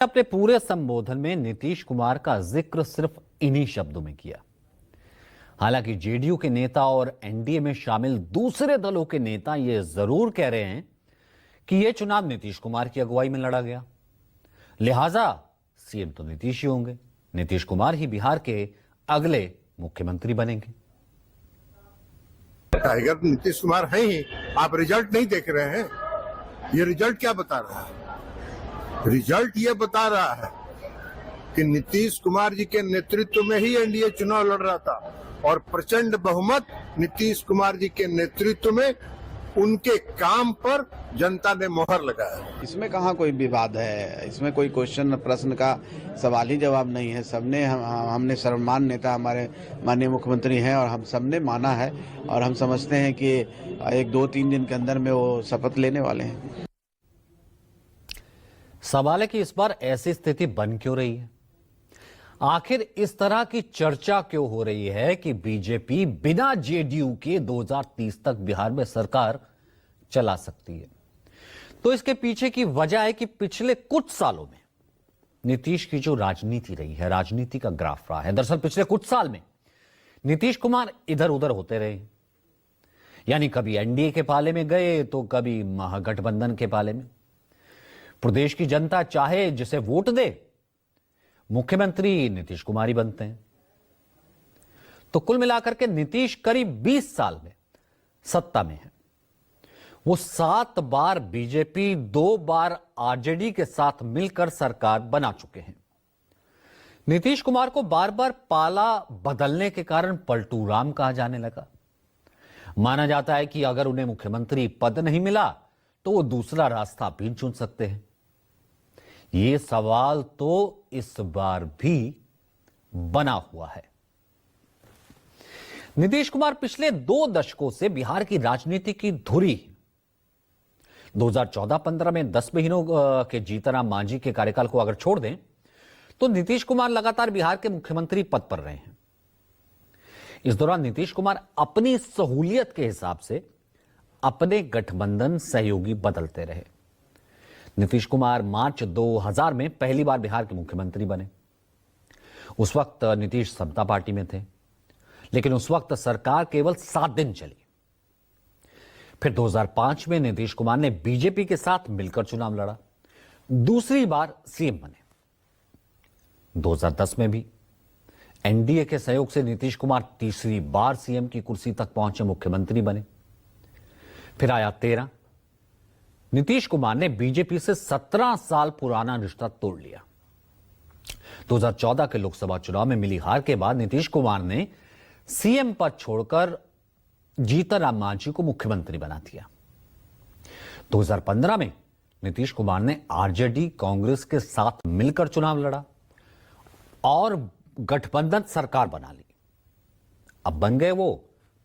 अपने पूरे संबोधन में नीतीश कुमार का जिक्र सिर्फ इन्हीं शब्दों में किया। हालांकि जेडीयू के नेता और एनडीए में शामिल दूसरे दलों के नेता यह जरूर कह रहे हैं कि यह चुनाव नीतीश कुमार की अगुवाई में लड़ा गया, लिहाजा सीएम तो नीतीश ही होंगे, नीतीश कुमार ही बिहार के अगले मुख्यमंत्री बनेंगे। टाइगर नीतीश कुमार है ही, आप रिजल्ट नहीं देख रहे हैं। ये रिजल्ट क्या बता रहा है? रिजल्ट ये बता रहा है कि नीतीश कुमार जी के नेतृत्व में ही एनडीए चुनाव लड़ रहा था और प्रचंड बहुमत नीतीश कुमार जी के नेतृत्व में उनके काम पर जनता ने मोहर लगाया। इसमें कहाँ कोई विवाद है, इसमें कोई क्वेश्चन प्रश्न का सवाल ही जवाब नहीं है। सबने हमने सर्वमान नेता हमारे माननीय मुख्यमंत्री हैं और हम सबने माना है और हम समझते हैं कि 1-2-3 दिन के अंदर में वो शपथ लेने वाले हैं। सवाल है कि इस बार ऐसी स्थिति बन क्यों रही है? आखिर इस तरह की चर्चा क्यों हो रही है कि बीजेपी बिना जेडीयू के 2030 तक बिहार में सरकार चला सकती है? तो इसके पीछे की वजह है कि पिछले कुछ सालों में नीतीश की जो राजनीति रही है, राजनीति का ग्राफ रहा है। दरअसल पिछले कुछ साल में नीतीश कुमार इधर उधर होते रहे, यानी कभी एनडीए के पाले में गए तो कभी महागठबंधन के पाले में। प्रदेश की जनता चाहे जिसे वोट दे, मुख्यमंत्री नीतीश कुमार ही बनते हैं। तो कुल मिलाकर के नीतीश करीब 20 साल में सत्ता में है। वो 7 बार बीजेपी, 2 बार आरजेडी के साथ मिलकर सरकार बना चुके हैं। नीतीश कुमार को बार बार पाला बदलने के कारण पलटू राम कहा जाने लगा। माना जाता है कि अगर उन्हें मुख्यमंत्री पद नहीं मिला तो वो दूसरा रास्ता भी चुन सकते हैं। ये सवाल तो इस बार भी बना हुआ है। नीतीश कुमार पिछले 2 दशकों से बिहार की राजनीति की धुरी है। 2014-15 में 10 महीनों के जीतनराम मांझी के कार्यकाल को अगर छोड़ दें तो नीतीश कुमार लगातार बिहार के मुख्यमंत्री पद पर रहे हैं। इस दौरान नीतीश कुमार अपनी सहूलियत के हिसाब से अपने गठबंधन सहयोगी बदलते रहे। नीतीश कुमार मार्च 2000 में पहली बार बिहार के मुख्यमंत्री बने। उस वक्त नीतीश समता पार्टी में थे, लेकिन उस वक्त सरकार केवल 7 दिन चली। फिर 2005 में नीतीश कुमार ने बीजेपी के साथ मिलकर चुनाव लड़ा, दूसरी बार सीएम बने। 2010 में भी एनडीए के सहयोग से नीतीश कुमार तीसरी बार सीएम की कुर्सी तक पहुंचे, मुख्यमंत्री बने। फिर आया 13। नीतीश कुमार ने बीजेपी से 17 साल पुराना रिश्ता तोड़ लिया। 2014 के लोकसभा चुनाव में मिली हार के बाद नीतीश कुमार ने सीएम पद छोड़कर जीतनराम मांझी को मुख्यमंत्री बना दिया। 2015 में नीतीश कुमार ने आरजेडी कांग्रेस के साथ मिलकर चुनाव लड़ा और गठबंधन सरकार बना ली। अब बन गए वो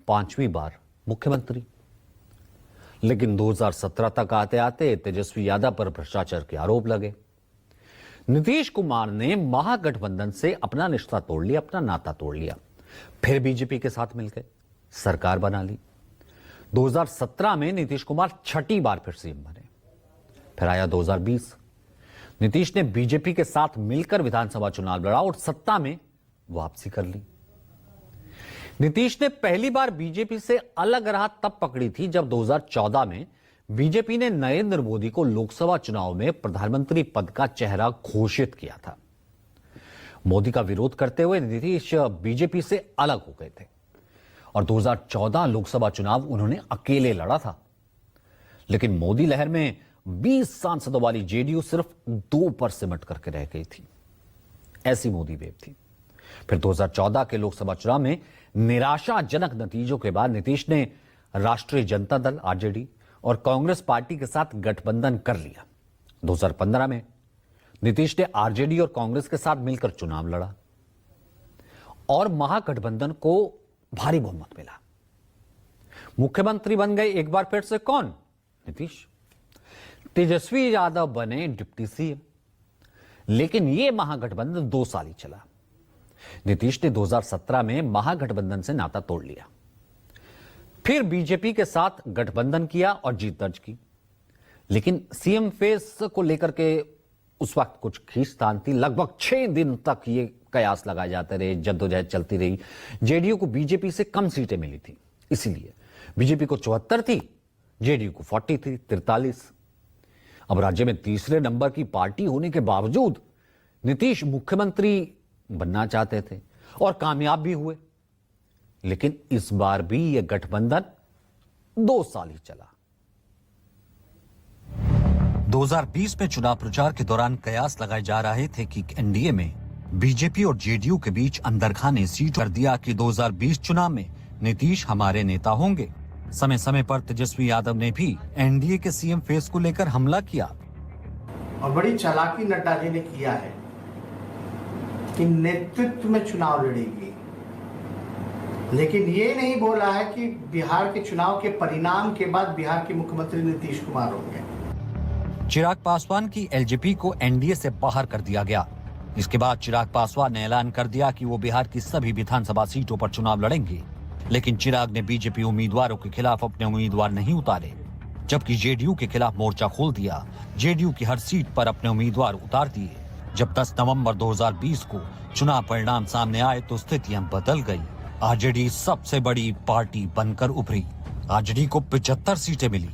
5वीं बार मुख्यमंत्री। लेकिन 2017 तक आते आते तेजस्वी यादव पर भ्रष्टाचार के आरोप लगे। नीतीश कुमार ने महागठबंधन से अपना रिश्ता तोड़ लिया, अपना नाता तोड़ लिया। फिर बीजेपी के साथ मिलकर सरकार बना ली। 2017 में नीतीश कुमार 6ठी बार फिर सीएम बने। फिर आया 2020। नीतीश ने बीजेपी के साथ मिलकर विधानसभा चुनाव लड़ा और सत्ता में वापसी कर ली। नीतीश ने पहली बार बीजेपी से अलग राह तब पकड़ी थी जब 2014 में बीजेपी ने नरेंद्र मोदी को लोकसभा चुनाव में प्रधानमंत्री पद का चेहरा घोषित किया था। मोदी का विरोध करते हुए नीतीश बीजेपी से अलग हो गए थे और 2014 लोकसभा चुनाव उन्होंने अकेले लड़ा था। लेकिन मोदी लहर में 20 सांसदों वाली जेडीयू सिर्फ 2 पर सिमट करके रह गई थी। ऐसी मोदी वेव थी। फिर 2014 के लोकसभा चुनाव में निराशाजनक नतीजों के बाद नीतीश ने राष्ट्रीय जनता दल आरजेडी और कांग्रेस पार्टी के साथ गठबंधन कर लिया। 2015 में नीतीश ने आरजेडी और कांग्रेस के साथ मिलकर चुनाव लड़ा और महागठबंधन को भारी बहुमत मिला। मुख्यमंत्री बन गए एक बार फिर से कौन? नीतीश। तेजस्वी यादव बने डिप्टी सीएम। लेकिन यह महागठबंधन 2 साल ही चला। नीतीश ने 2017 में महागठबंधन से नाता तोड़ लिया, फिर बीजेपी के साथ गठबंधन किया और जीत दर्ज की। लेकिन सीएम फेस को लेकर के उस वक्त कुछ खींचतान थी। लगभग 6 दिन तक ये कयास लगाए जाते रहे, जद्दोजहद चलती रही। जेडीयू को बीजेपी से कम सीटें मिली थी, इसीलिए बीजेपी को 74 थी, जेडीयू को 40 थी, 43। अब राज्य में तीसरे नंबर की पार्टी होने के बावजूद नीतीश मुख्यमंत्री बनना चाहते थे और कामयाब भी हुए। लेकिन इस बार भी यह गठबंधन 2 साल ही चला। 2020 में चुनाव प्रचार के दौरान कयास लगाए जा रहे थे कि एनडीए में बीजेपी और जेडीयू के बीच अंदरखाने सीट कर दिया कि 2020 चुनाव में नीतीश हमारे नेता होंगे। समय समय पर तेजस्वी यादव ने भी एनडीए के सीएम फेस को लेकर हमला किया और बड़ी चालाकी नड्डा जी ने किया है कि नेतृत्व में चुनाव लड़ेगी, लेकिन ये नहीं बोला है कि बिहार के चुनाव के परिणाम के बाद बिहार के मुख्यमंत्री नीतीश कुमार होंगे। चिराग पासवान की एलजेपी को एनडीए से बाहर कर दिया गया। इसके बाद चिराग पासवान ने ऐलान कर दिया कि वो बिहार की सभी विधानसभा सीटों पर चुनाव लड़ेंगे। लेकिन चिराग ने बीजेपी उम्मीदवारों के खिलाफ अपने उम्मीदवार नहीं उतारे, जबकि जेडीयू के खिलाफ मोर्चा खोल दिया। जेडीयू की हर सीट पर अपने उम्मीदवार उतार दिए। जब 10 नवंबर 2020 को चुनाव परिणाम सामने आए तो स्थितियां बदल गई। आरजेडी सबसे बड़ी पार्टी बनकर उभरी। आरजेडी को 75 सीटें मिली,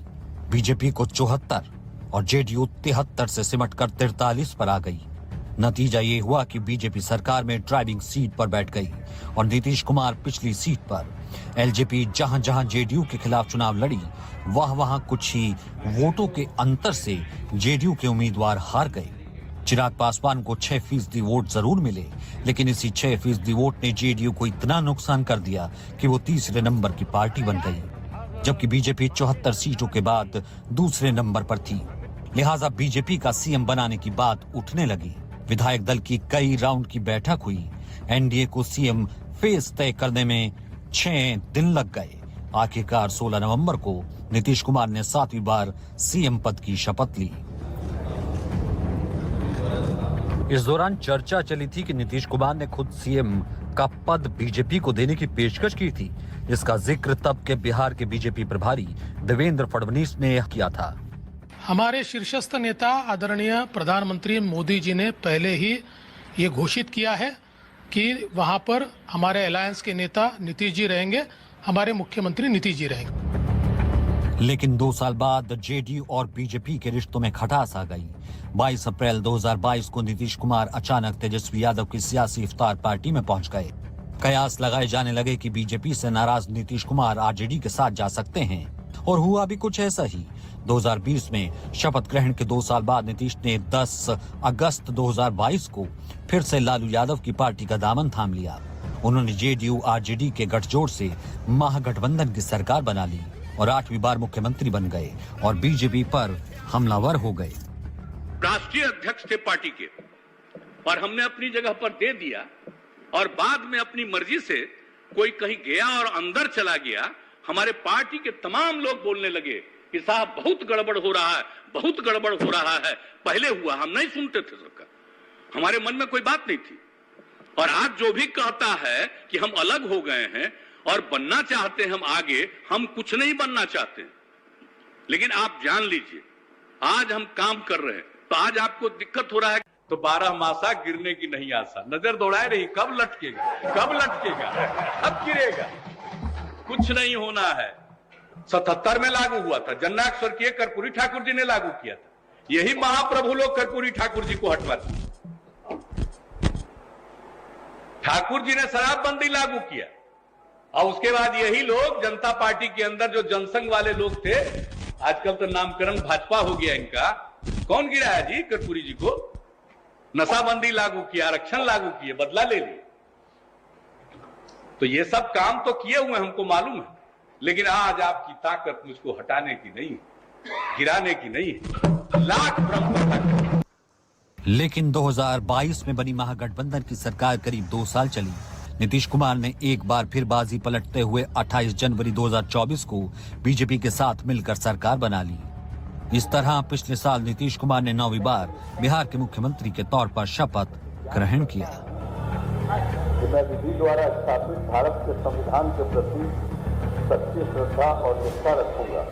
बीजेपी को 74 और जेडीयू 73 से सिमटकर 43 पर आ गई। नतीजा ये हुआ कि बीजेपी सरकार में ड्राइविंग सीट पर बैठ गई और नीतीश कुमार पिछली सीट पर। एलजेपी जहां जहां जेडीयू के खिलाफ चुनाव लड़ी, वहां कुछ ही वोटों के अंतर से जेडीयू के उम्मीदवार हार गए। चिराग पासवान को 6% वोट जरूर मिले, लेकिन इसी 6% वोट ने जेडीयू को इतना नुकसान कर दिया कि वो तीसरे नंबर की पार्टी बन गई, जबकि बीजेपी 74 सीटों के बाद दूसरे नंबर पर थी। लिहाजा बीजेपी का सीएम बनाने की बात उठने लगी। विधायक दल की कई राउंड की बैठक हुई। एनडीए को सीएम फेस तय करने में 6 दिन लग गए। आखिरकार 16 नवंबर को नीतीश कुमार ने 7वीं बार सीएम पद की शपथ ली। इस दौरान चर्चा चली थी कि नीतीश कुमार ने खुद सीएम का पद बीजेपी को देने की पेशकश की थी, जिसका जिक्र तब के बिहार के बीजेपी प्रभारी देवेंद्र फडणवीस ने किया था। हमारे शीर्षस्थ नेता आदरणीय प्रधानमंत्री मोदी जी ने पहले ही ये घोषित किया है कि वहां पर हमारे अलायंस के नेता नीतीश जी रहेंगे, हमारे मुख्यमंत्री नीतीश जी रहेंगे। लेकिन 2 साल बाद जेडीयू और बीजेपी के रिश्तों में खटास आ गई। 22 अप्रैल 2022 को नीतीश कुमार अचानक तेजस्वी यादव की सियासी इफ्तार पार्टी में पहुंच गए। कयास लगाए जाने लगे कि बीजेपी से नाराज नीतीश कुमार आरजेडी के साथ जा सकते हैं, और हुआ भी कुछ ऐसा ही। 2020 में शपथ ग्रहण के 2 साल बाद नीतीश ने 10 अगस्त 2022 को फिर से लालू यादव की पार्टी का दामन थाम लिया। उन्होंने जेडीयू आरजेडी के गठजोड़ से महागठबंधन की सरकार बना ली और 8वीं बार मुख्यमंत्री बन गए और बीजेपी पर हमलावर हो गए। राष्ट्रीय अध्यक्ष थे पार्टी के और हमने अपनी जगह पर दे दिया, और बाद में अपनी मर्जी से कोई कहीं गया और अंदर चला गया। हमारे पार्टी के तमाम लोग बोलने लगे कि साहब बहुत गड़बड़ हो रहा है, बहुत गड़बड़ हो रहा है। पहले हुआ, हम नहीं सुनते थे सबका, हमारे मन में कोई बात नहीं थी। और आज जो भी कहता है कि हम अलग हो गए हैं और बनना चाहते हैं हम आगे, हम कुछ नहीं बनना चाहते। लेकिन आप जान लीजिए, आज हम काम कर रहे हैं तो आज आपको दिक्कत हो रहा है तो 12 मासा गिरने की नहीं आशा। नजर दौड़ाए रही, कब लटकेगा, कब लटकेगा, कब गिरेगा, कुछ नहीं होना है। 77 में लागू हुआ था, जननायक स्वर्गीय कर्पूरी ठाकुर जी ने लागू किया था। यही महाप्रभु लोग कर्पूरी ठाकुर जी को हटवाते। ठाकुर जी ने शराबबंदी लागू किया और उसके बाद यही लोग जनता पार्टी के अंदर जो जनसंघ वाले लोग थे, आजकल तो नामकरण भाजपा हो गया इनका, कौन गिराया जी कर्पूरी जी को? नशाबंदी लागू किया, आरक्षण लागू किए, बदला ले लिए। तो ये सब काम तो किए हुए हमको मालूम है, लेकिन आज आपकी ताकत मुझको हटाने की नहीं, गिराने की नहीं है। लाख भ्रम प्रकट। लेकिन 2022 में बनी महागठबंधन की सरकार करीब 2 साल चली। नीतीश कुमार ने एक बार फिर बाजी पलटते हुए 28 जनवरी 2024 को बीजेपी के साथ मिलकर सरकार बना ली। इस तरह पिछले साल नीतीश कुमार ने 9वीं बार बिहार के मुख्यमंत्री के तौर पर शपथ ग्रहण किया। मैं विधि द्वारा स्थापित भारत के संविधान के प्रति सच्ची श्रद्धा और निष्ठा रखूंगा।